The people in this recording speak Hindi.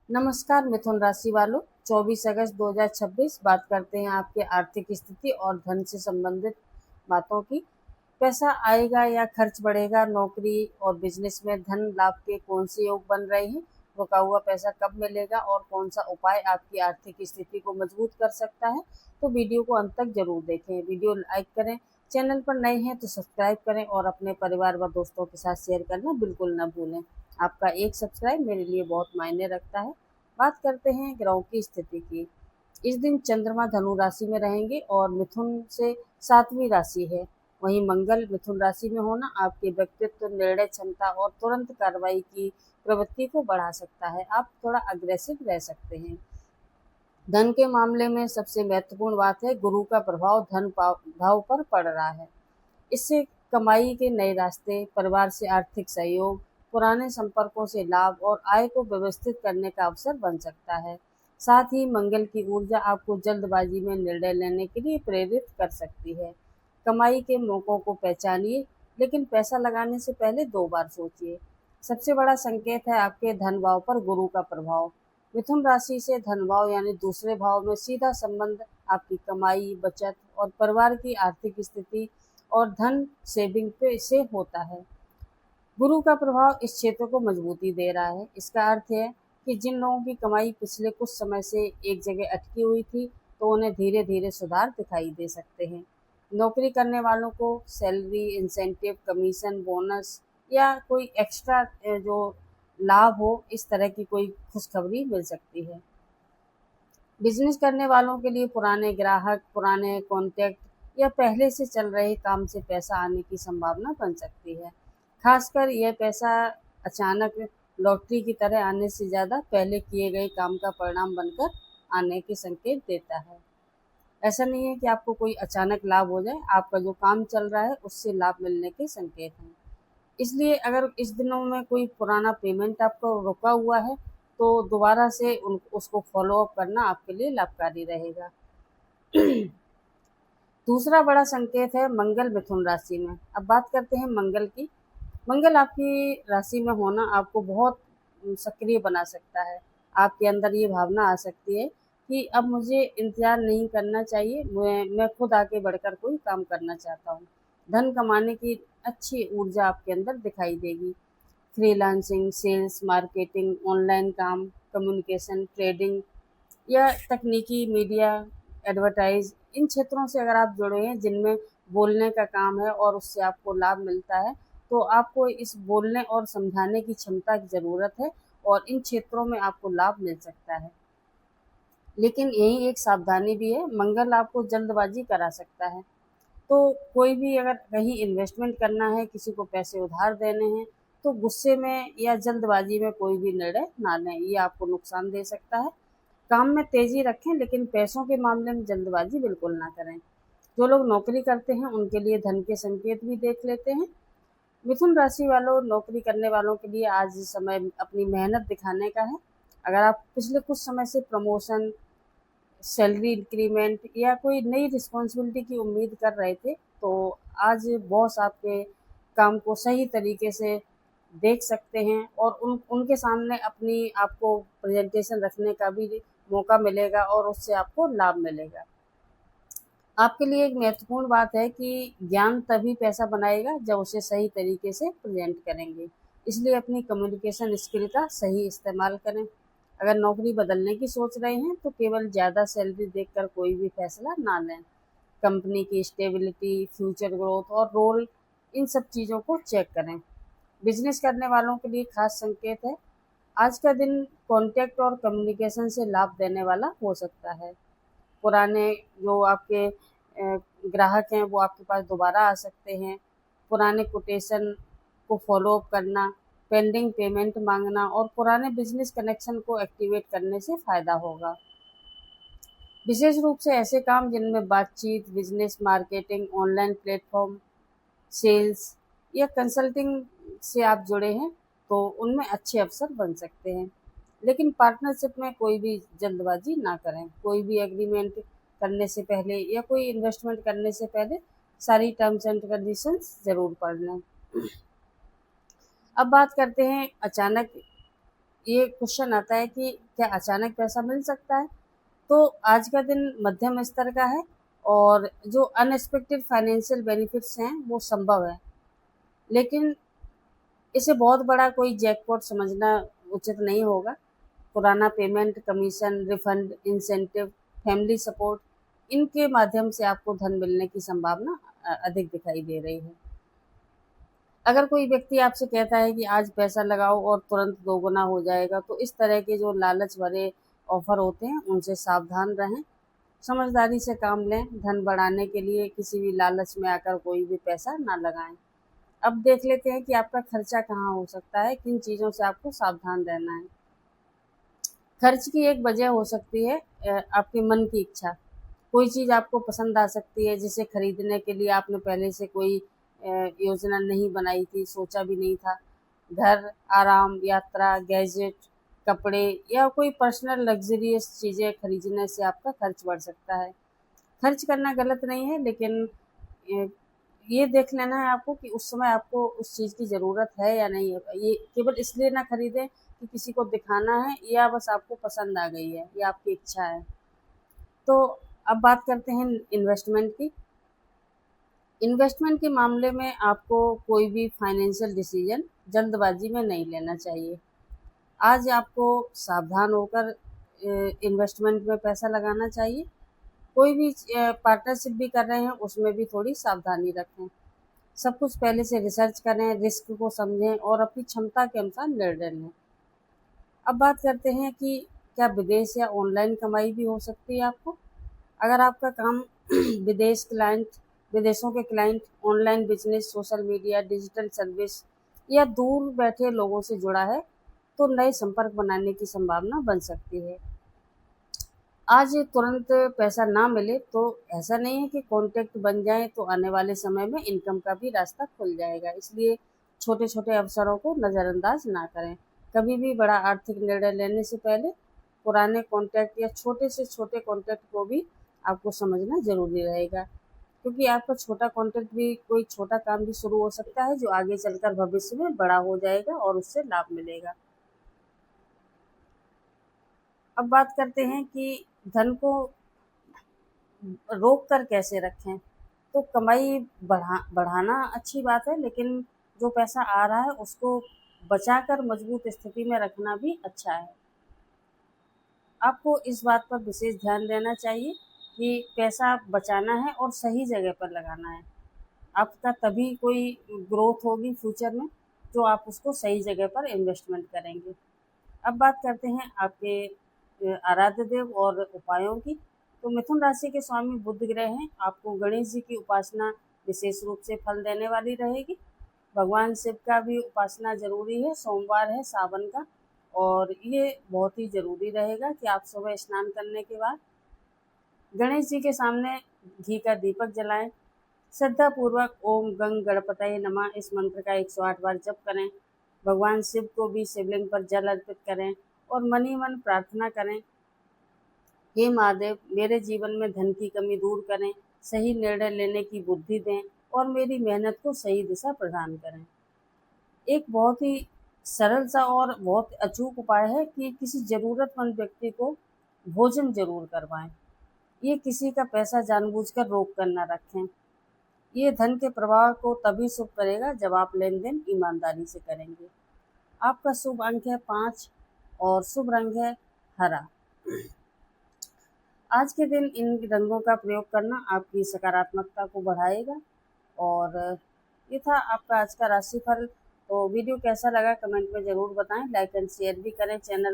नमस्कार मिथुन राशि वालों। 24 अगस्त 2026 बात करते हैं आपके आर्थिक स्थिति और धन से संबंधित बातों की। पैसा आएगा या खर्च बढ़ेगा, नौकरी और बिजनेस में धन लाभ के कौन से योग बन रहे हैं, रुका हुआ पैसा कब मिलेगा और कौन सा उपाय आपकी आर्थिक स्थिति को मजबूत कर सकता है। तो वीडियो को अंत तक जरूर देखें, वीडियो लाइक करें, चैनल पर नए हैं तो सब्सक्राइब करें और अपने परिवार व दोस्तों के साथ शेयर करना बिल्कुल न भूलें। आपका एक सब्सक्राइब मेरे लिए बहुत मायने रखता है। बात करते हैं ग्रहों की स्थिति की। इस दिन चंद्रमा धनु राशि में रहेंगे और मिथुन से 7वीं राशि है। वहीं मंगल मिथुन राशि में होना आपके व्यक्तित्व, निर्णय क्षमता और तुरंत कार्रवाई की प्रवृत्ति को बढ़ा सकता है। आप थोड़ा अग्रेसिव रह सकते हैं। धन के मामले में सबसे महत्वपूर्ण बात है, गुरु का प्रभाव धन भाव पर पड़ रहा है। इससे कमाई के नए रास्ते, परिवार से आर्थिक सहयोग, पुराने संपर्कों से लाभ और आय को व्यवस्थित करने का अवसर बन सकता है। साथ ही मंगल की ऊर्जा आपको जल्दबाजी में निर्णय लेने के लिए प्रेरित कर सकती है। कमाई के मौकों को पहचानिए, लेकिन पैसा लगाने से पहले 2 बार सोचिए। सबसे बड़ा संकेत है आपके धन भाव पर गुरु का प्रभाव। मिथुन राशि से धन भाव यानी दूसरे भाव में सीधा संबंध आपकी कमाई, बचत और परिवार की आर्थिक स्थिति और धन सेविंग पे से होता है। गुरु का प्रभाव इस क्षेत्र को मजबूती दे रहा है। इसका अर्थ है कि जिन लोगों की कमाई पिछले कुछ समय से एक जगह अटकी हुई थी, तो उन्हें धीरे धीरे सुधार दिखाई दे सकते हैं। नौकरी करने वालों को सैलरी, इंसेंटिव, कमीशन, बोनस या कोई एक्स्ट्रा जो लाभ हो, इस तरह की कोई खुशखबरी मिल सकती है। बिजनेस करने वालों के लिए पुराने ग्राहक, पुराने कॉन्टैक्ट या पहले से चल रहे काम से पैसा आने की संभावना बन सकती है। खासकर यह पैसा अचानक लॉटरी की तरह आने से ज़्यादा पहले किए गए काम का परिणाम बनकर आने के संकेत देता है। ऐसा नहीं है कि आपको कोई अचानक लाभ हो जाए, आपका जो काम चल रहा है उससे लाभ मिलने के संकेत हैं। इसलिए अगर इस दिनों में कोई पुराना पेमेंट आपका रुका हुआ है, तो दोबारा से उसको फॉलो अप करना आपके लिए लाभकारी रहेगा। दूसरा बड़ा संकेत है मंगल मिथुन राशि में। अब बात करते हैं मंगल की। मंगल आपकी राशि में होना आपको बहुत सक्रिय बना सकता है। आपके अंदर ये भावना आ सकती है कि अब मुझे इंतजार नहीं करना चाहिए, मैं खुद आगे बढ़कर कोई काम करना चाहता हूँ। धन कमाने की अच्छी ऊर्जा आपके अंदर दिखाई देगी। फ्रीलांसिंग, सेल्स, मार्केटिंग, ऑनलाइन काम, कम्युनिकेशन, ट्रेडिंग या तकनीकी, मीडिया, एडवर्टाइज, इन क्षेत्रों से अगर आप जुड़े हैं जिनमें बोलने का काम है और उससे आपको लाभ मिलता है, तो आपको इस बोलने और समझाने की क्षमता की ज़रूरत है और इन क्षेत्रों में आपको लाभ मिल सकता है। लेकिन यही एक सावधानी भी है, मंगल आपको जल्दबाजी करा सकता है। तो कोई भी अगर कहीं इन्वेस्टमेंट करना है, किसी को पैसे उधार देने हैं, तो गुस्से में या जल्दबाजी में कोई भी निर्णय ना लें, ये आपको नुकसान दे सकता है। काम में तेजी रखें, लेकिन पैसों के मामले में जल्दबाजी बिल्कुल ना करें। जो लोग नौकरी करते हैं उनके लिए धन के संकेत भी देख लेते हैं। मिथुन राशि वालों, नौकरी करने वालों के लिए आज समय अपनी मेहनत दिखाने का है। अगर आप पिछले कुछ समय से प्रमोशन, सैलरी इंक्रीमेंट या कोई नई रिस्पॉन्सिबिलिटी की उम्मीद कर रहे थे, तो आज बॉस आपके काम को सही तरीके से देख सकते हैं और उनके सामने अपनी आपको प्रेजेंटेशन रखने का भी मौका मिलेगा और उससे आपको लाभ मिलेगा। आपके लिए एक महत्वपूर्ण बात है कि ज्ञान तभी पैसा बनाएगा जब उसे सही तरीके से प्रेजेंट करेंगे। इसलिए अपनी कम्युनिकेशन स्किल का सही इस्तेमाल करें। अगर नौकरी बदलने की सोच रहे हैं, तो केवल ज़्यादा सैलरी देखकर कोई भी फैसला ना लें। कंपनी की स्टेबिलिटी, फ्यूचर ग्रोथ और रोल, इन सब चीज़ों को चेक करें। बिजनेस करने वालों के लिए खास संकेत है, आज का दिन कॉन्टैक्ट और कम्युनिकेशन से लाभ देने वाला हो सकता है। पुराने जो आपके ग्राहक हैं वो आपके पास दोबारा आ सकते हैं। पुराने कोटेशन को फॉलो अप करना, पेंडिंग पेमेंट मांगना और पुराने बिजनेस कनेक्शन को एक्टिवेट करने से फ़ायदा होगा। विशेष रूप से ऐसे काम जिनमें बातचीत, business, marketing, online platform, sales या कंसल्टिंग से आप जुड़े हैं, तो उनमें अच्छे अवसर बन सकते हैं। लेकिन पार्टनरशिप में कोई भी जल्दबाजी ना करें। कोई भी एग्रीमेंट करने से पहले या कोई इन्वेस्टमेंट करने से पहले सारी टर्म्स एंड कंडीशंस ज़रूर पढ़ लें। अब बात करते हैं अचानक ये क्वेश्चन आता है कि क्या अचानक पैसा मिल सकता है? तो आज का दिन मध्यम स्तर का है और जो अनएक्सपेक्टेड फाइनेंशियल बेनिफिट्स हैं वो संभव है, लेकिन इसे बहुत बड़ा कोई जैकपॉट समझना उचित नहीं होगा। पुराना payment, commission, refund, incentive, family support, इनके माध्यम से आपको धन मिलने की संभावना अधिक दिखाई दे रही है। अगर कोई व्यक्ति आपसे कहता है कि आज पैसा लगाओ और तुरंत दोगुना हो जाएगा, तो इस तरह के जो लालच भरे ऑफर होते हैं उनसे सावधान रहें। समझदारी से काम लें। धन बढ़ाने के लिए किसी भी लालच में आकर कोई भी पैसा ना लगाएं। अब देख लेते हैं कि आपका खर्चा कहाँ हो सकता है, किन चीज़ों से आपको सावधान रहना है। खर्च की एक वजह हो सकती है आपके मन की इच्छा। कोई चीज़ आपको पसंद आ सकती है जिसे खरीदने के लिए आपने पहले से कोई योजना नहीं बनाई थी, सोचा भी नहीं था। घर, आराम, यात्रा, गैजेट, कपड़े या कोई पर्सनल लग्जरियस चीज़ें खरीदने से आपका खर्च बढ़ सकता है। खर्च करना गलत नहीं है, लेकिन अ, ये देख लेना है आपको कि उस समय आपको उस चीज़ की ज़रूरत है या नहीं है। ये केवल इसलिए ना खरीदें कि किसी को दिखाना है या बस आपको पसंद आ गई है या आपकी इच्छा है। तो अब बात करते हैं इन्वेस्टमेंट की। इन्वेस्टमेंट के मामले में आपको कोई भी फाइनेंशियल डिसीजन जल्दबाजी में नहीं लेना चाहिए। आज आपको सावधान होकर इन्वेस्टमेंट में पैसा लगाना चाहिए। कोई भी पार्टनरशिप भी कर रहे हैं उसमें भी थोड़ी सावधानी रखें। सब कुछ पहले से रिसर्च करें, रिस्क को समझें और अपनी क्षमता के अनुसार निर्णय लें। अब बात करते हैं कि क्या विदेश या ऑनलाइन कमाई भी हो सकती है आपको। अगर आपका काम विदेशों के client, online business, social media, digital service या दूर बैठे लोगों से जुड़ा है, तो नए संपर्क बनाने की संभावना बन सकती है। आज तुरंत पैसा ना मिले तो ऐसा नहीं है कि कॉन्टैक्ट बन जाए, तो आने वाले समय में इनकम का भी रास्ता खुल जाएगा। इसलिए छोटे छोटे अवसरों को नज़रअंदाज ना करें। कभी भी बड़ा आर्थिक निर्णय लेने से पहले पुराने कॉन्टैक्ट या छोटे से छोटे कॉन्टैक्ट को भी आपको समझना ज़रूरी रहेगा, क्योंकि आपका छोटा कॉन्टैक्ट भी, कोई छोटा काम भी शुरू हो सकता है जो आगे चलकर भविष्य में बड़ा हो जाएगा और उससे लाभ मिलेगा। अब बात करते हैं कि धन को रोक कर कैसे रखें। तो कमाई बढ़ाना अच्छी बात है, लेकिन जो पैसा आ रहा है उसको बचाकर मजबूत स्थिति में रखना भी अच्छा है। आपको इस बात पर विशेष ध्यान देना चाहिए कि पैसा बचाना है और सही जगह पर लगाना है। आपका तभी कोई ग्रोथ होगी फ्यूचर में, जो आप उसको सही जगह पर इन्वेस्टमेंट करेंगे। अब बात करते हैं आपके आराध्य देव और उपायों की। तो मिथुन राशि के स्वामी बुध ग्रह हैं। आपको गणेश जी की उपासना विशेष रूप से फल देने वाली रहेगी। भगवान शिव का भी उपासना जरूरी है। सोमवार है सावन का, और ये बहुत ही जरूरी रहेगा कि आप सुबह स्नान करने के बाद गणेश जी के सामने घी का दीपक जलाएं। श्रद्धा पूर्वक ओम गंग गणपतये नमः इस मंत्र का 108 बार जप करें। भगवान शिव को भी शिवलिंग पर जल अर्पित करें और मन ही मन प्रार्थना करें, हे महादेव, मेरे जीवन में धन की कमी दूर करें, सही निर्णय लेने की बुद्धि दें और मेरी मेहनत को सही दिशा प्रदान करें। एक बहुत ही सरल सा और बहुत अचूक उपाय है कि किसी ज़रूरतमंद व्यक्ति को भोजन ज़रूर करवाएं। ये किसी का पैसा जानबूझकर रोक कर ना रखें। ये धन के प्रवाह को तभी शुभ करेगा जब आप लेन देन ईमानदारी से करेंगे। आपका शुभ अंक है 5 और शुभ रंग है हरा। आज के दिन इन रंगों का प्रयोग करना आपकी सकारात्मकता को बढ़ाएगा। और ये था आपका आज का राशिफल। तो वीडियो कैसा लगा कमेंट में ज़रूर बताएं। लाइक एंड शेयर भी करें। चैनल